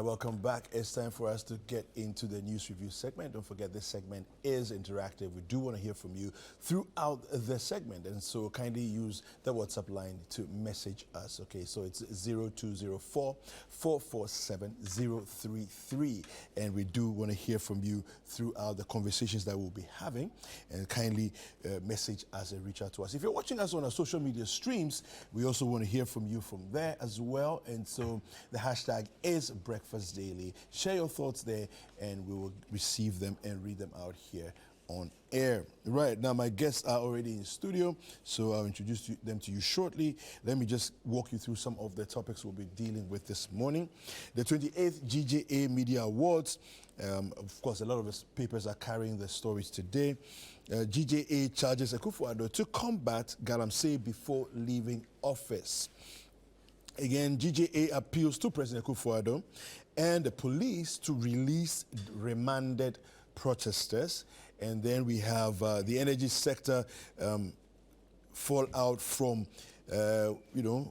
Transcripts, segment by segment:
right, welcome back. It's time for us to get into the news review segment. Don't forget, this segment is interactive. We do want to hear from you throughout the segment, and so kindly use the WhatsApp line to message us. Okay, so it's 0204-447-033, and we do want to hear from you throughout the conversations that we'll be having, and kindly message us and reach out to us. If you're watching us on our social media streams, we also want to hear from you from there as well, and so the hashtag is Breakfast Daily. Share your thoughts there, and we will receive them and read them out here on air. Right, now my guests are already in studio, so I'll introduce them to you shortly. Let me just walk you through some of the topics we'll be dealing with this morning. The 28th GJA Media Awards. Of course, a lot of the papers are carrying the stories today. GJA charges Akufo-Addo to combat Galamsey before leaving office. Again, GJA appeals to President Akufo-Addo and the police to release remanded protesters. And then we have the energy sector fallout from,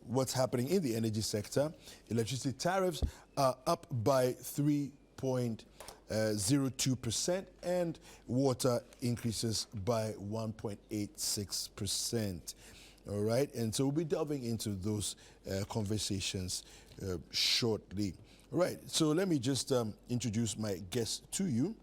what's happening in the energy sector. Electricity tariffs are up by 3.02%, and water increases by 1.86%. All right, and so we'll be delving into those conversations shortly. All right, so let me just introduce my guests to you.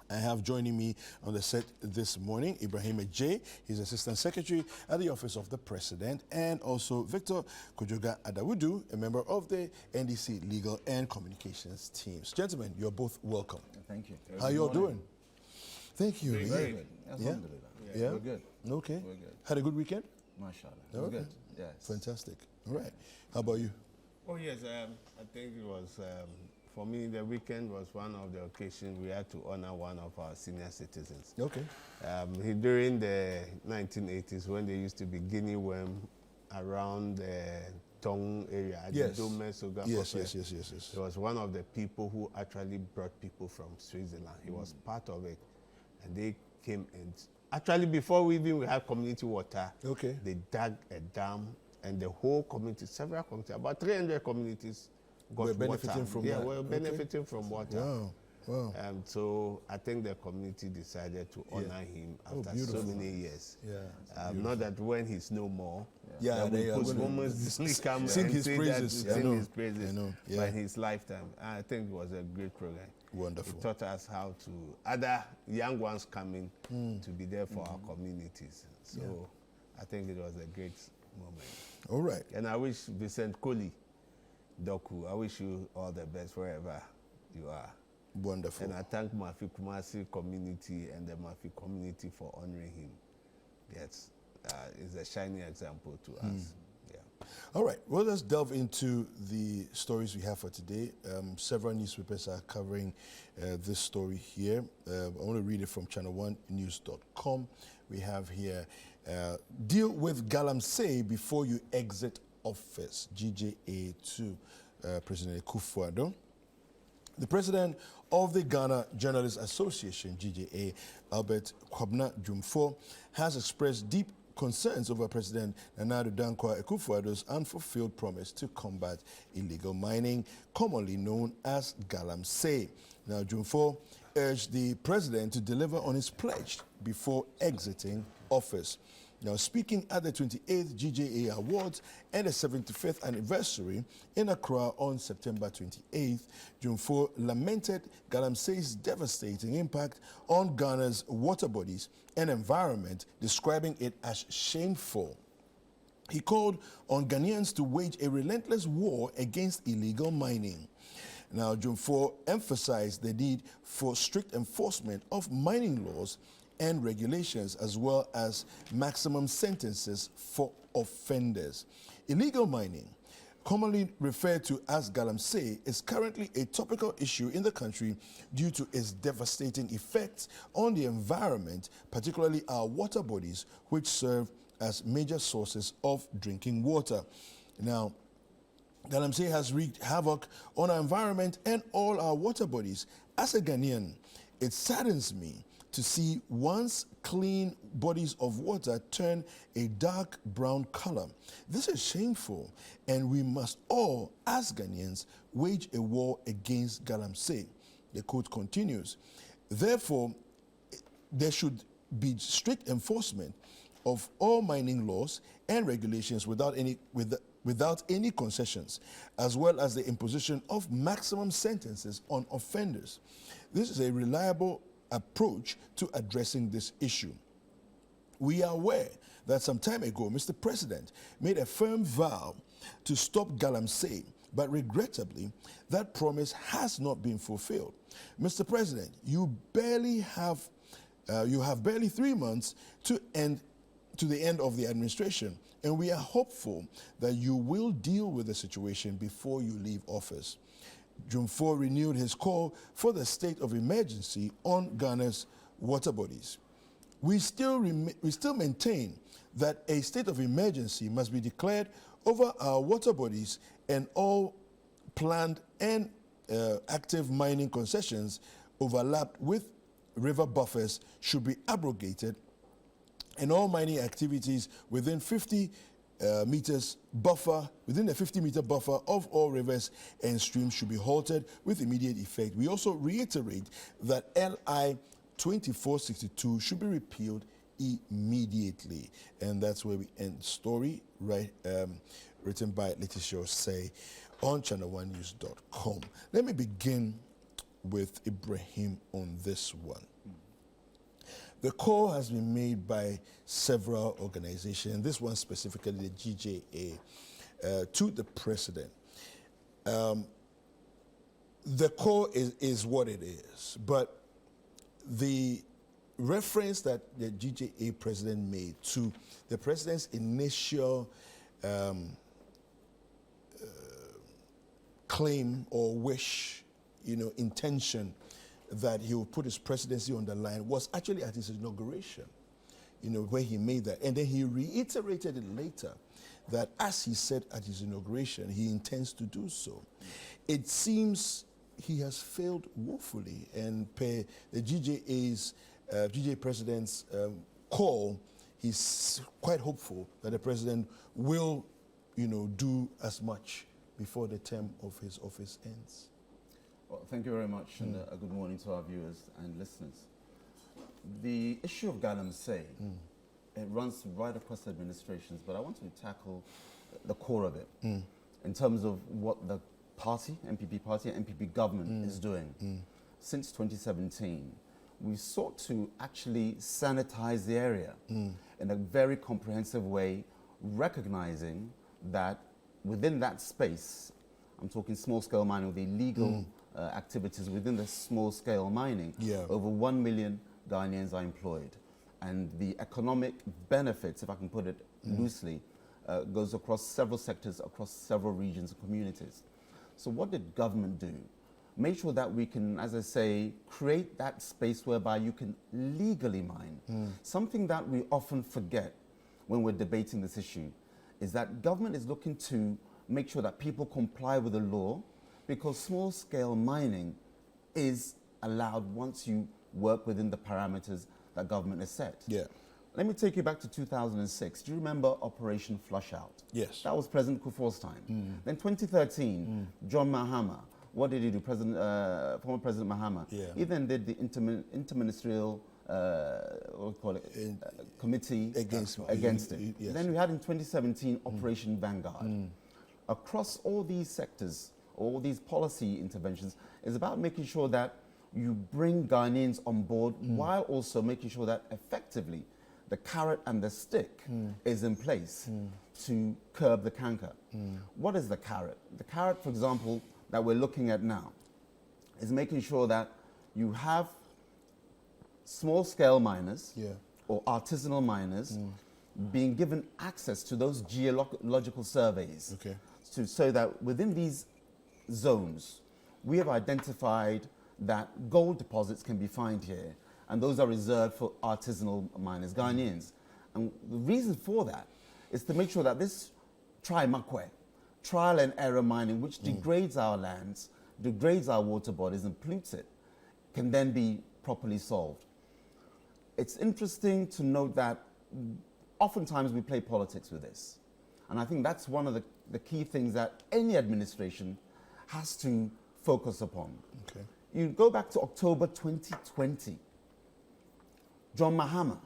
I have joining me on the set this morning Ibrahim J. He's Assistant Secretary at the Office of the President, and also Victor Kojoga Adawudu, a member of the NDC Legal and Communications teams. Gentlemen, you're both welcome. Thank you. How you all doing? Thank you. Very good. Yeah? Yeah? We're good. Okay. We're good. Had a good weekend? Mashallah. Okay. We're good. Yes. Fantastic. All right. How about you? Oh yes, I think it was, for me, the weekend was one of the occasions we had to honor one of our senior citizens. Okay. During the 1980s, when there used to be guinea worm around the Tong area, Yes. the Dome Soga Yes. He was one of the people who actually brought people from Switzerland. He was part of it, and they came in. Actually, before we had community water, Okay. they dug a dam, and the whole community, several communities, about 300 communities got We're benefiting water. from yeah, that. we're Okay. benefiting from water. Wow. Wow. So I think the community decided to honor him Oh, after so beautiful. many years. Yeah. Not that when he's no more, Yeah, that they we are post gonna moments come sing and his say praises. that, I know. sing his praises. I know. Yeah. But in his lifetime, I think it was a great program. Wonderful. It taught us how to, other young ones coming to be there for our communities. So I think it was a great moment. All right. And I wish Vincent Koli, Doku, I wish you all the best wherever you are. Wonderful. And I thank Mafi Kumasi community and the Mafi community for honoring him. Yes, it's a shining example to us. Yeah. All right, well, let's delve into the stories we have for today. Several newspapers are covering this story here. I want to read it from channel1news.com. We have here, deal with Galamsey before you exit office, GJA to President Akufo-Addo. The president of the Ghana Journalists Association, GJA, Albert Kwabena Dwumfour, has expressed deep concerns over President Nana Addo Dankwa Akufo-Addo's unfulfilled promise to combat illegal mining, commonly known as Galamsey. Now, Dwumfour urged the president to deliver on his pledge before exiting office. Now, speaking at the 28th GJA Awards and the 75th anniversary in Accra on September 28th, Dwumfour lamented Galamsey's devastating impact on Ghana's water bodies and environment, describing it as shameful. He called on Ghanaians to wage a relentless war against illegal mining. Now, Dwumfour emphasized the need for strict enforcement of mining laws and regulations, as well as maximum sentences for offenders. Illegal mining, commonly referred to as Galamsey, is currently a topical issue in the country due to its devastating effects on the environment, particularly our water bodies, which serve as major sources of drinking water. Now, Galamsey has wreaked havoc on our environment and all our water bodies. As a Ghanaian, it saddens me to see once clean bodies of water turn a dark brown color. This is shameful, and we must all, as Ghanaians, wage a war against Galamsey. The quote continues, therefore, there should be strict enforcement of all mining laws and regulations without any concessions, as well as the imposition of maximum sentences on offenders. This is a reliable approach to addressing this issue. We are aware that some time ago, Mr. President made a firm vow to stop Galamsey, but regrettably, that promise has not been fulfilled. Mr. President, you have barely 3 months to the end of the administration, and we are hopeful that you will deal with the situation before you leave office. Jumfo renewed his call for the state of emergency on Ghana's water bodies. We still maintain that a state of emergency must be declared over our water bodies, and all planned and active mining concessions overlapped with river buffers should be abrogated, and all mining activities within 50 meters buffer, within the 50-meter buffer of all rivers and streams should be halted with immediate effect. We also reiterate that LI 2462 should be repealed immediately. And that's where we end the story, right? Written by Letitia Osei on channel1news.com. Let me begin with Ibrahim on this one. The call has been made by several organizations, this one specifically the GJA, to the president. The call is what it is, but the reference that the GJA president made to the president's initial claim or wish, intention that he will put his presidency on the line was actually at his inauguration, where he made that. And then he reiterated it later that, as he said at his inauguration, he intends to do so. It seems he has failed woefully, and per the GJA president's call, he's quite hopeful that the president will, do as much before the term of his office ends. Well, thank you very much, and a good morning to our viewers and listeners. The issue of Galamsey, it runs right across administrations, but I want to tackle the core of it in terms of what the party, MPP party and MPP government is doing. Since 2017, we sought to actually sanitize the area in a very comprehensive way, recognizing that within that space, I'm talking small-scale mining, with illegal activities within the small-scale mining, over 1 million Ghanaians are employed. And the economic benefits, if I can put it loosely, goes across several sectors, across several regions and communities. So what did government do? Make sure that we can, as I say, create that space whereby you can legally mine. Something that we often forget when we're debating this issue is that government is looking to make sure that people comply with the law, because small-scale mining is allowed once you work within the parameters that government has set. Let me take you back to 2006. Do you remember Operation Flushout? Yes. That was President Kufuor's time. Then 2013, John Mahama, what did he do? Former President Mahama. He then did the interministerial committee against it. Then we had in 2017 Operation Vanguard. Across all these sectors, all these policy interventions, is about making sure that you bring Ghanaians on board while also making sure that effectively the carrot and the stick is in place to curb the canker. What is the carrot? The carrot, for example, that we're looking at now is making sure that you have small-scale miners or artisanal miners being given access to those geological surveys, so that within these zones, we have identified that gold deposits can be found here, and those are reserved for artisanal miners, Ghanaians. And the reason for that is to make sure that this trimakwe, trial and error mining, which degrades our lands, degrades our water bodies and pollutes it, can then be properly solved. it's interesting to note that oftentimes we play politics with this. And I think that's one of the key things that any administration has to focus upon. Okay. You go back to October 2020. John Mahama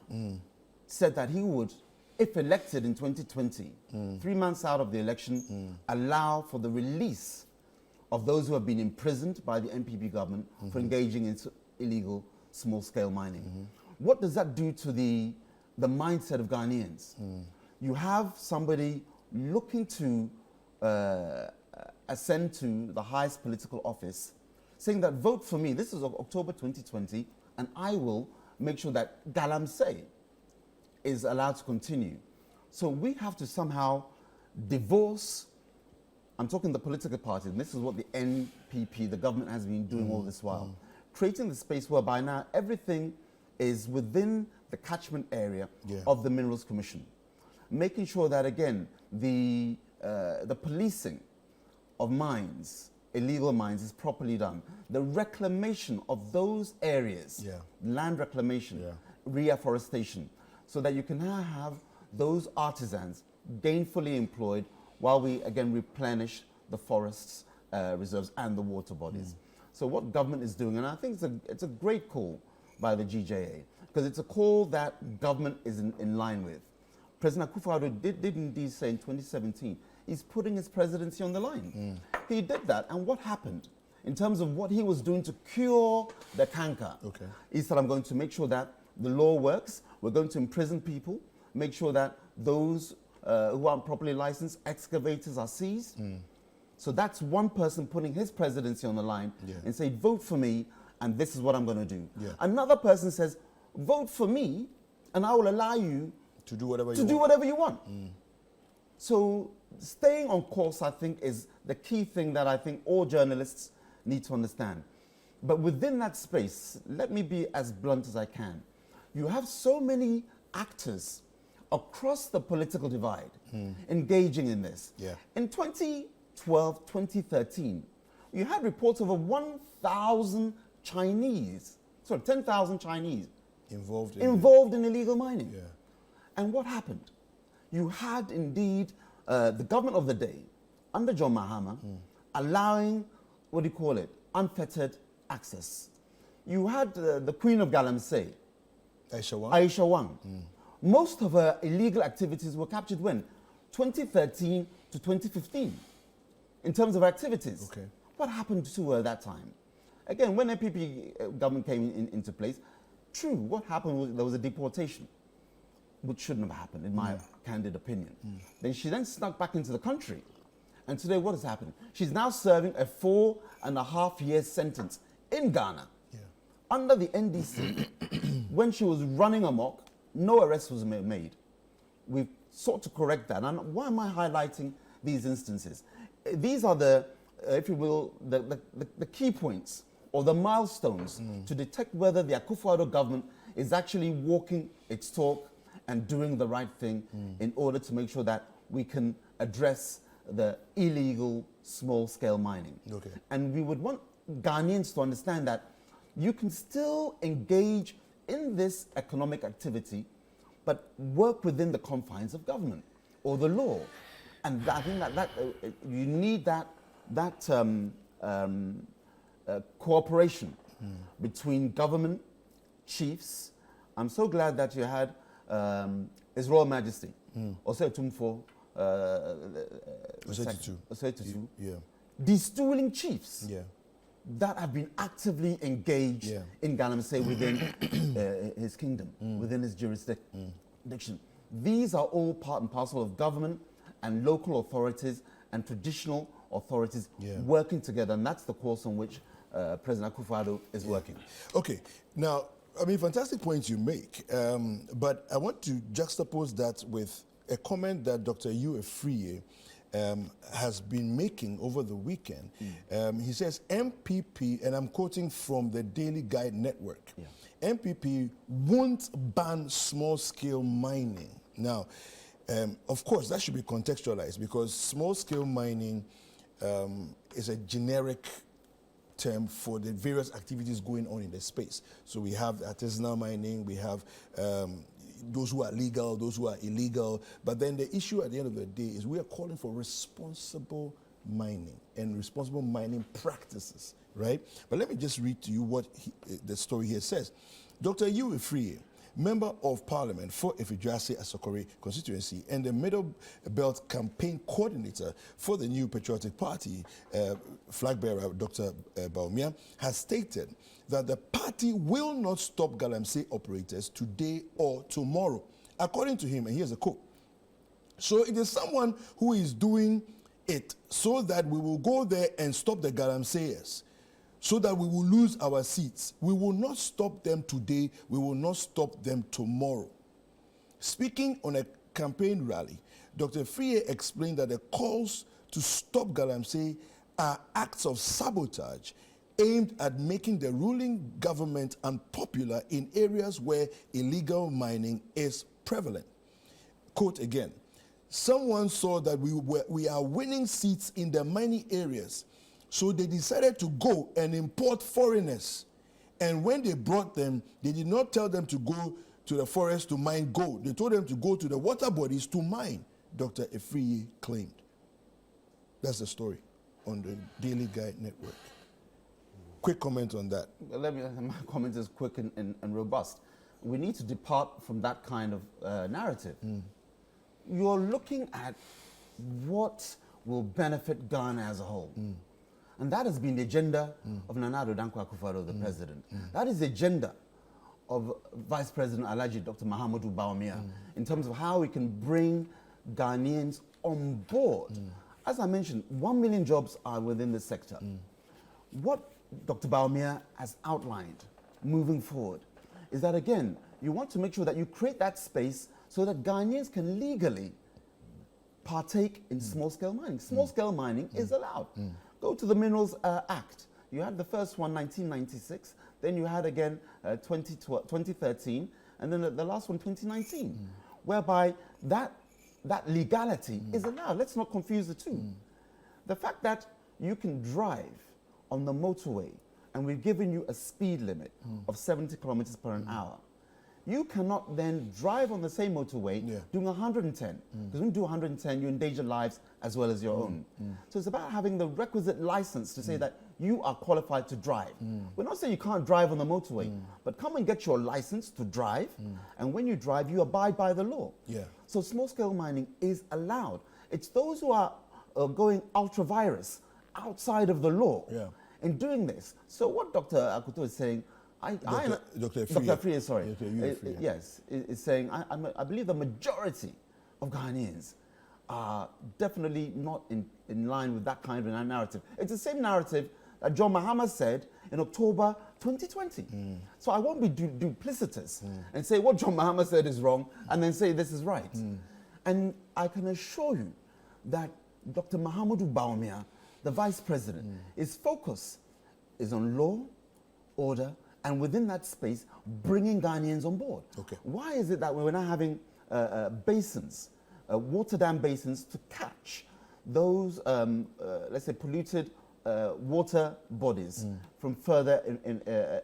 said that he would, if elected in 2020, 3 months out of the election, allow for the release of those who have been imprisoned by the NPP government for engaging in illegal small-scale mining. What does that do to the mindset of Ghanaians? You have somebody looking to ascend to the highest political office, saying that vote for me, this is October 2020, and I will make sure that Galamsey is allowed to continue. So we have to somehow divorce, I'm talking the political parties, and this is what the NPP, the government, has been doing all this while, creating the space whereby now everything is within the catchment area of the Minerals Commission, making sure that, again, the policing of mines, illegal mines, is properly done. The reclamation of those areas, land reclamation, reforestation, so that you can now have those artisans gainfully employed while we, again, replenish the forests, reserves, and the water bodies. So what government is doing, and I think it's a great call by the GJA, because it's a call that government is in line with. President Akufo-Addo did indeed say in 2017, he's putting his presidency on the line. He did that, and what happened? In terms of what he was doing to cure the canker, he said, I'm going to make sure that the law works, we're going to imprison people, make sure that those who aren't properly licensed, excavators, are seized. So that's one person putting his presidency on the line and say, vote for me, and this is what I'm going to do. Another person says, vote for me, and I will allow you to do whatever you want. So staying on course, I think, is the key thing that I think all journalists need to understand. But within that space, let me be as blunt as I can. You have so many actors across the political divide engaging in this. In 2012, 2013, you had reports of over 1,000 Chinese, sorry, 10,000 Chinese involved in illegal mining. And what happened? You had indeed the government of the day, under John Mahama, allowing, what do you call it, unfettered access. You had the Queen of Galamsey, Aisha Wang. Most of her illegal activities were captured when? 2013 to 2015, in terms of activities. What happened to her at that time? Again, when NPP government came into place, true, what happened was there was a deportation, which shouldn't have happened, in my candid opinion. Then she snuck back into the country. And today, what has happened? She's now serving a 4.5-year sentence in Ghana. Under the NDC, when she was running amok, no arrest was made. We've sought to correct that. And why am I highlighting these instances? These are the, if you will, the key points or the milestones to detect whether the Akufo-Addo government is actually walking its talk and doing the right thing in order to make sure that we can address the illegal small-scale mining. And we would want Ghanaians to understand that you can still engage in this economic activity, but work within the confines of government or the law. And I think that you need that cooperation between government, chiefs. I'm so glad that you had His Royal Majesty, Osei-Otumfuo Osei-Tutu, de-stooling chiefs that have been actively engaged in Galamsey within his kingdom, within his jurisdiction. These are all part and parcel of government and local authorities and traditional authorities working together, and that's the course on which President Akufo-Addo is working. Okay, now, I mean, fantastic points you make, but I want to juxtapose that with a comment that Dr. Yu Efriye has been making over the weekend. He says MPP, and I'm quoting from the Daily Guide Network, MPP won't ban small-scale mining. Now, of course, that should be contextualized because small-scale mining is a generic term for the various activities going on in the space. So we have artisanal mining, we have those who are legal, those who are illegal. But then the issue at the end of the day is we are calling for responsible mining and responsible mining practices, right? But let me just read to you what the story here says. Dr. Yul Efriye, Member of Parliament for Ifijuase Asokore constituency and the Middle Belt campaign coordinator for the New Patriotic Party, flag bearer Dr. Bawumia, has stated that the party will not stop Galamsey operators today or tomorrow. According to him, and here's a quote, "So it is someone who is doing it so that we will go there and stop the Galamseyers, so that we will lose our seats. We will not stop them today. We will not stop them tomorrow." Speaking on a campaign rally, Dr. Efriye explained that the calls to stop Galamsey are acts of sabotage aimed at making the ruling government unpopular in areas where illegal mining is prevalent. Quote again, "Someone saw that we are winning seats in the mining areas, so they decided to go and import foreigners. And when they brought them, they did not tell them to go to the forest to mine gold. They told them to go to the water bodies to mine," Dr. Efriye claimed. That's the story on the Daily Guide Network. Quick comment on that. My comment is quick and robust. We need to depart from that kind of narrative. You're looking at what will benefit Ghana as a whole. And that has been the agenda of Nana Addo Dankwa Akufo-Addo, the president. That is the agenda of Vice President Alhaji Dr. Mahamudu Bawumia in terms of how we can bring Ghanaians on board. As I mentioned, 1 million jobs are within the sector. What Dr. Bawumia has outlined moving forward is that, again, you want to make sure that you create that space so that Ghanaians can legally partake in small-scale mining. Small-scale mining is allowed. Go to the Minerals Act. You had the first one, 1996. Then you had again 2013, and then the last one, 2019, whereby that legality is allowed. Let's not confuse the two. The fact that you can drive on the motorway and we've given you a speed limit of 70 kilometers per hour, you cannot then drive on the same motorway doing 110. Because when you do 110, you endanger lives as well as your own. So it's about having the requisite license to say that you are qualified to drive. We're not saying you can't drive on the motorway, but come and get your license to drive. And when you drive, you abide by the law. So small-scale mining is allowed. It's those who are going ultra-virus outside of the law in doing this. So what Dr. Akuto is saying, Dr. Efriye, sorry. Dr. Efriye. Yes, is saying, I believe the majority of Ghanaians are definitely not in line with that kind of a narrative. It's the same narrative that John Mahama said in October 2020. So I won't be duplicitous and say what John Mahama said is wrong and then say this is right. And I can assure you that Dr. Mahamudu Bawumia, the Vice President, his focus is on law, order, and within that space, bringing Ghanaians on board. Why is it that we're now having basins, water dam basins, to catch those, let's say, polluted water bodies from further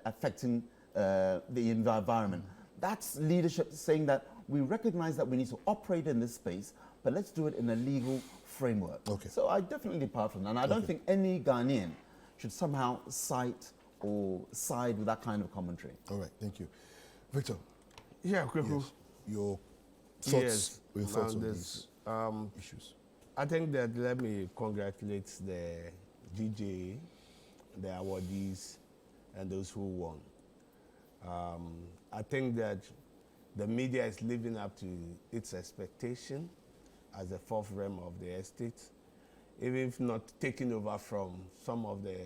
affecting the environment? That's leadership saying that we recognize that we need to operate in this space, but let's do it in a legal framework. So I definitely depart from that. And I don't think any Ghanaian should somehow cite or side with that kind of commentary. All right, thank you. Victor. Yeah, Kweku. Yes. Your thoughts on these issues. I think that let me congratulate the DJ, the awardees, and those who won. I think that the media is living up to its expectation as the fourth realm of the estate, even if not taking over from some of the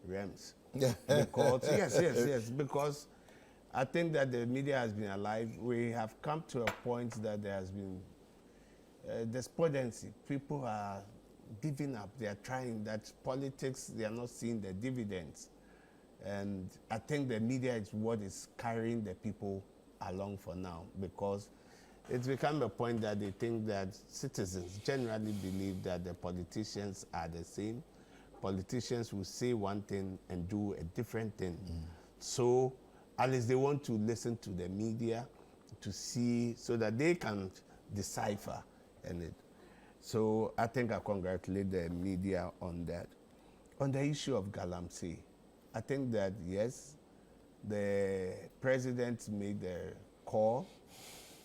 realms. Because, yes, because I think that the media has been alive. We have come to a point that there has been despondency. People are giving up. They are trying. That politics, they are not seeing the dividends. And I think the media is what is carrying the people along for now, because it's become a point that they think that citizens generally believe that the politicians are the same. politicians will say one thing and do a different thing. So at least they want to listen to the media to see so that they can decipher. So I think I congratulate the media on that. On the issue of Galamsey, I think that yes, the president made the call,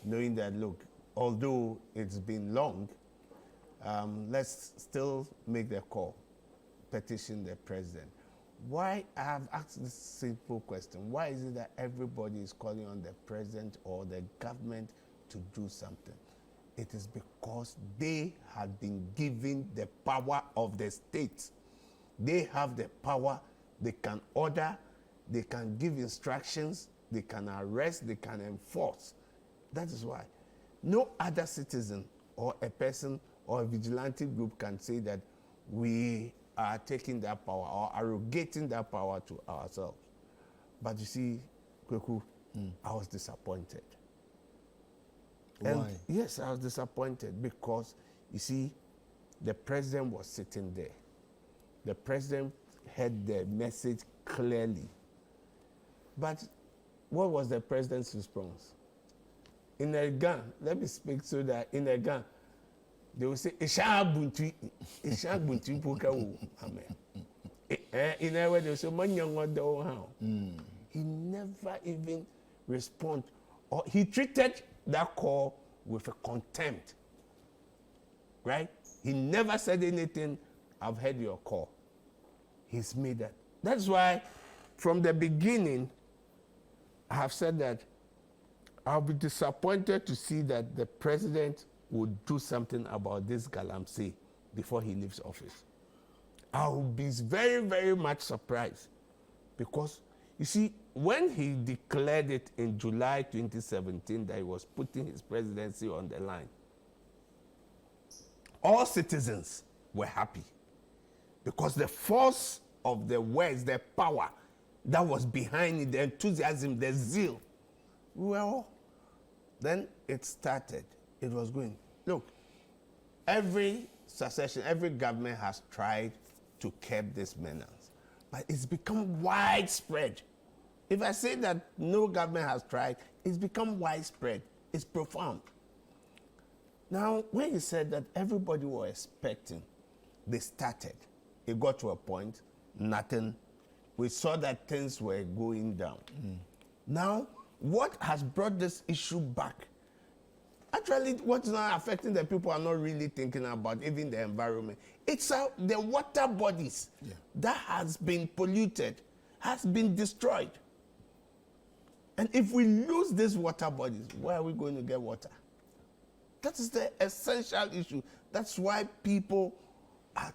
knowing that, look, although it's been long, let's still make the call, petition the president. Why, I have asked this simple question, why is it that everybody is calling on the president or the government to do something? It is because they have been given the power of the state. They have the power, they can order, they can give instructions, they can arrest, they can enforce. That is why no other citizen or a person or a vigilante group can say that we are taking that power or arrogating that power to ourselves. But you see, Kweku, I was disappointed. And Why? yes, I was disappointed because, you see, the president was sitting there. The president heard the message clearly. But what was the president's response? In a gun, let me speak so that in a gun, they will say, Ishabuntu Poka. Amen. In a way, they will say, how. He never even responded. Or he treated that call with a contempt. Right? He never said anything, I've heard your call. He's made that. That's why, from the beginning, I have said that I'll be disappointed to see that the president would do something about this Galamsey before he leaves office. I will be very, very much surprised because, you see, when he declared it in July 2017 that he was putting his presidency on the line, all citizens were happy because the force of the words, the power that was behind it, the enthusiasm, the zeal, well, then it started. It was going. Look, every succession, every government has tried to curb this menace, but it's become widespread. If I say that no government has tried, it's become widespread. It's profound. Now, when you said that everybody was expecting, they started. It got to a point, nothing. We saw that things were going down. Now, what has brought this issue back? Actually, what's not affecting the people are not really thinking about, even the environment. It's the water bodies that has been polluted, has been destroyed. And if we lose these water bodies, where are we going to get water? That is the essential issue. That's why people are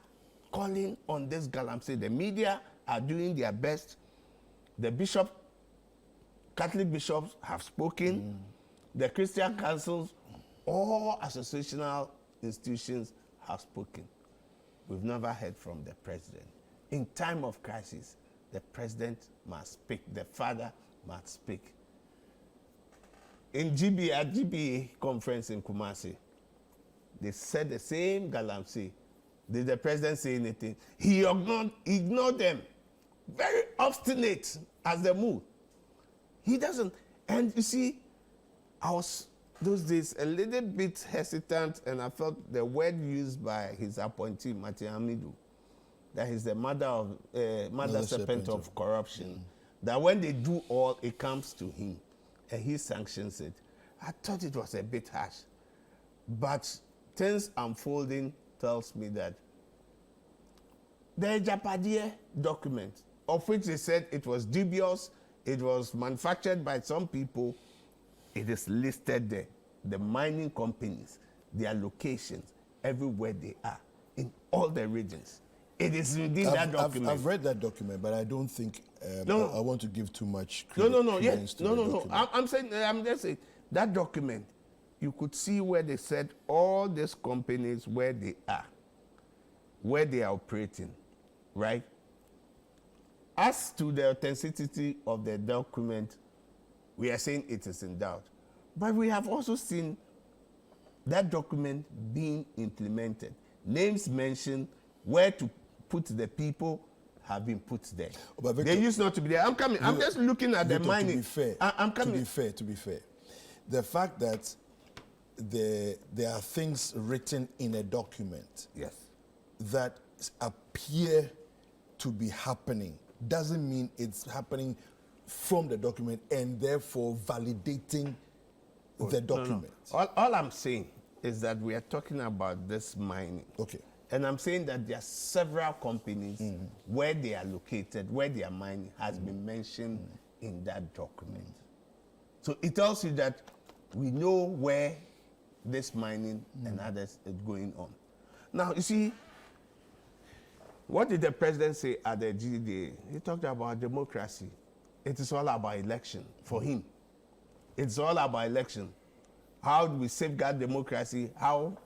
calling on this Galamsey. The media are doing their best. The bishop, Catholic bishops have spoken. The Christian councils, all associational institutions have spoken. We've never heard from the president. In time of crisis, the president must speak. The father must speak. In GBA conference in Kumasi, they said the same Galamsey. Did the president say anything? He ignored them. Very obstinate as they move. He doesn't. And you see, I was those days a little bit hesitant, and I felt the word used by his appointee, Mati Hamidu, that he's the mother serpent of corruption. That when they do all, it comes to him, and he sanctions it. I thought it was a bit harsh, but things unfolding tells me that the Japadie document, of which they said it was dubious, it was manufactured by some people, it is listed there. The mining companies, their locations, everywhere they are, in all the regions. It is within that document. I've read that document, but I don't think I want to give too much credence to the document. I'm just saying, that document, you could see where they said all these companies, where they are operating, right? As to the authenticity of the document, we are saying it is in doubt. But we have also seen that document being implemented. Names mentioned, where to put the people have been put there. But Victor, they used not to be there. I'm coming. I'm just looking at the Victor, mining. To be fair, I'm coming. To be fair, the fact that there are things written in a document Yes. that appear to be happening doesn't mean it's happening from the document and therefore validating the document. All I'm saying is that we are talking about this mining. Okay. And I'm saying that there are several companies where they are located, where they are mining, has been mentioned in that document. So it tells you that we know where this mining and others is going on. Now, you see, what did the president say at the GDA? He talked about democracy. It is all about election for him. It's all about election. How do we safeguard democracy? How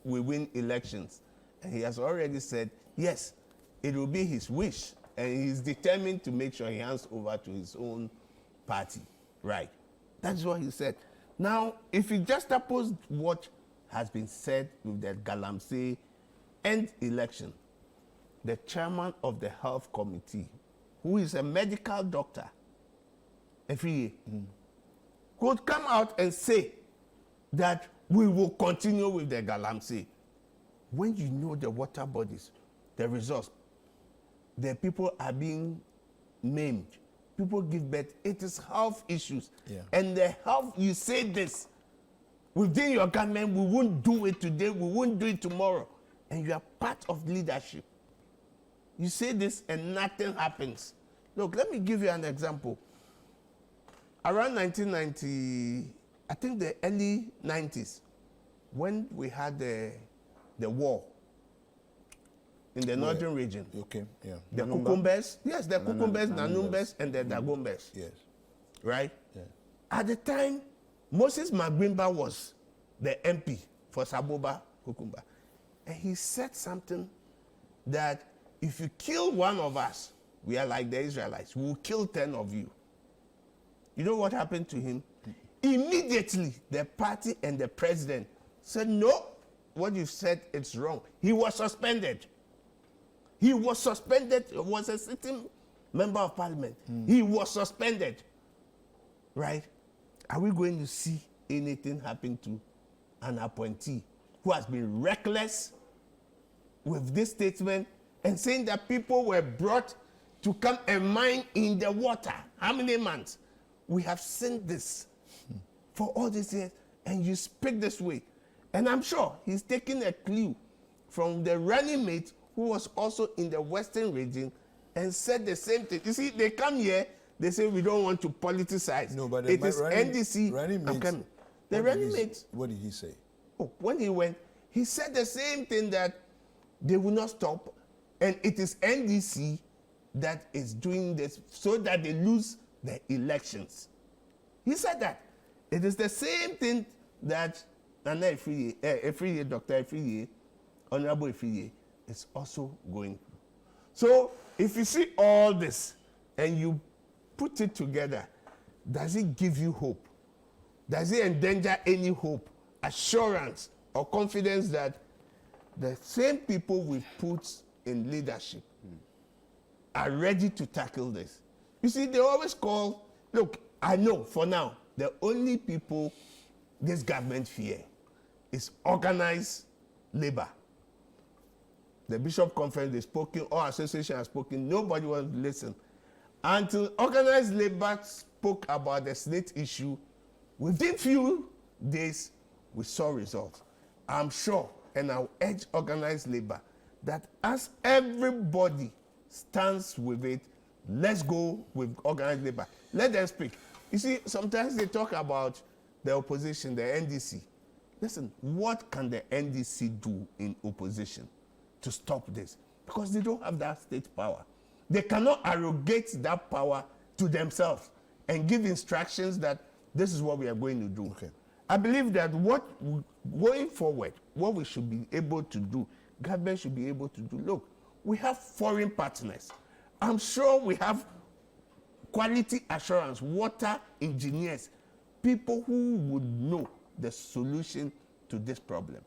we win elections? And he has already said, yes, it will be his wish. And he's determined to make sure he hands over to his own party. Right. That's what he said. Now, if you juxtapose what has been said with the Galamsey end election, the chairman of the health committee, who is a medical doctor, every year, could come out and say that we will continue with the Galamsey. When you know the water bodies, the results, the people are being maimed, people give birth, it is health issues. Yeah. And the health, you say this, within your government, we won't do it today, we won't do it tomorrow. And you are part of leadership. You say this and nothing happens. Look, let me give you an example. Around 1990, I think the early 90s, when we had the war in the northern region. Okay, yeah. The Nanumba? Kukumbes, yes, the Kukumbes, Nanumbes. Nanumbes, and the Dagombes, Yes. right? Yeah. At the time, Moses Magwimba was the MP for Saboba, Kukumba. And he said something that if you kill one of us, we are like the Israelites, we will kill 10 of you. You know what happened to him? Immediately, the party and the president said, no, what you said, it's wrong. He was suspended. He was suspended. He was a sitting member of parliament. He was suspended. Right? Are we going to see anything happen to an appointee who has been reckless with this statement and saying that people were brought to come and mine in the water? How many months? We have seen this for all these years, and you speak this way. And I'm sure he's taking a clue from the running mate who was also in the Western region and said the same thing. You see, they come here, they say we don't want to politicize. No, but it is running, NDC. running I'm mate, coming. The running mate. What did he say? Oh, when he went, he said the same thing, that they will not stop, and it is NDC that is doing this so that they lose the elections. He said that. It is the same thing that Nana Efriye, Dr. Efriye, Honorable Efriye, is also going through. So if you see all this and you put it together, does it give you hope? Does it endanger any hope, assurance, or confidence that the same people we put in leadership are ready to tackle this? You see, they always call, look, I know for now, the only people this government fear is organized labor. The Bishop Conference, they've spoken, all associations have spoken, nobody wants to listen. Until organized labor spoke about the slate issue, within few days, we saw results. I'm sure, and I'll urge organized labor, that as everybody stands with it, let's go with organized labor. Let them speak. You see, sometimes they talk about the opposition, the NDC. Listen, what can the NDC do in opposition to stop this? Because they don't have that state power. They cannot arrogate that power to themselves and give instructions that this is what we are going to do. Okay. I believe that going forward, what we should be able to do, government should be able to do, look, we have foreign partners. I'm sure we have quality assurance, water engineers, people who would know the solution to this problem.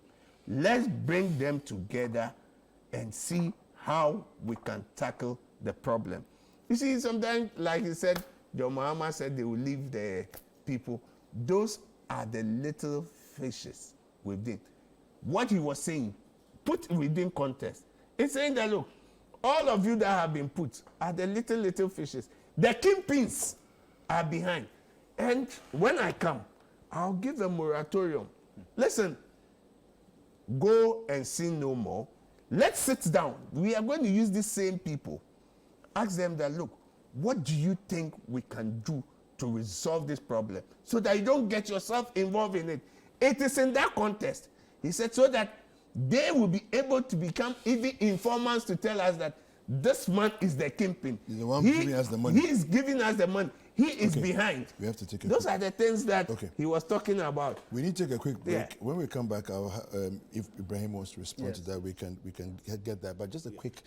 Let's bring them together and see how we can tackle the problem. You see, sometimes, like he said, John Mahama said they will leave the people. Those are the little fishes within. What he was saying, put within context. It's saying that, look, all of you that have been put are the little fishes. The kingpins are behind. And when I come, I'll give a moratorium. Listen, go and sin no more. Let's sit down. We are going to use these same people. Ask them that, look, what do you think we can do to resolve this problem so that you don't get yourself involved in it? It is in that context. He said, so that they will be able to become even informants to tell us that this man is the kingpin. He's the one giving us the money. He is giving us the money. He is behind. We have to take a Those are the things that he was talking about. We need to take a quick break. Yeah. When we come back, if Ibrahim wants to respond to that, we can get that. But just a quick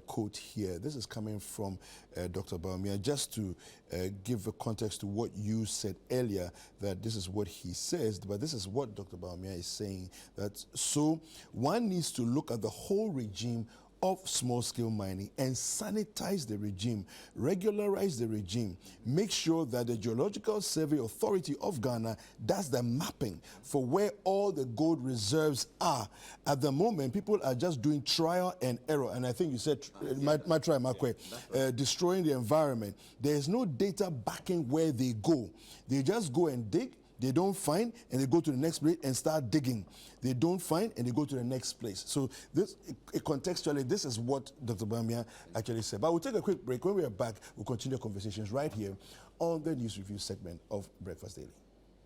quote here. This is coming from Dr. Bawumia, just to give a context to what you said earlier, that this is what he says, but this is what Dr. Bawumia is saying, that so one needs to look at the whole regime of small-scale mining and sanitize the regime, regularize the regime, make sure that the Geological Survey Authority of Ghana does the mapping for where all the gold reserves are. At the moment, people are just doing trial and error, and I think you said, destroying the environment. There is no data backing where they go. They just go and dig. They don't find, and they go to the next place and start digging. They don't find, and they go to the next place. So this, contextually, this is what Dr. Bawumia actually said. But we'll take a quick break. When we are back, we'll continue conversations right here on the News Review segment of Breakfast Daily.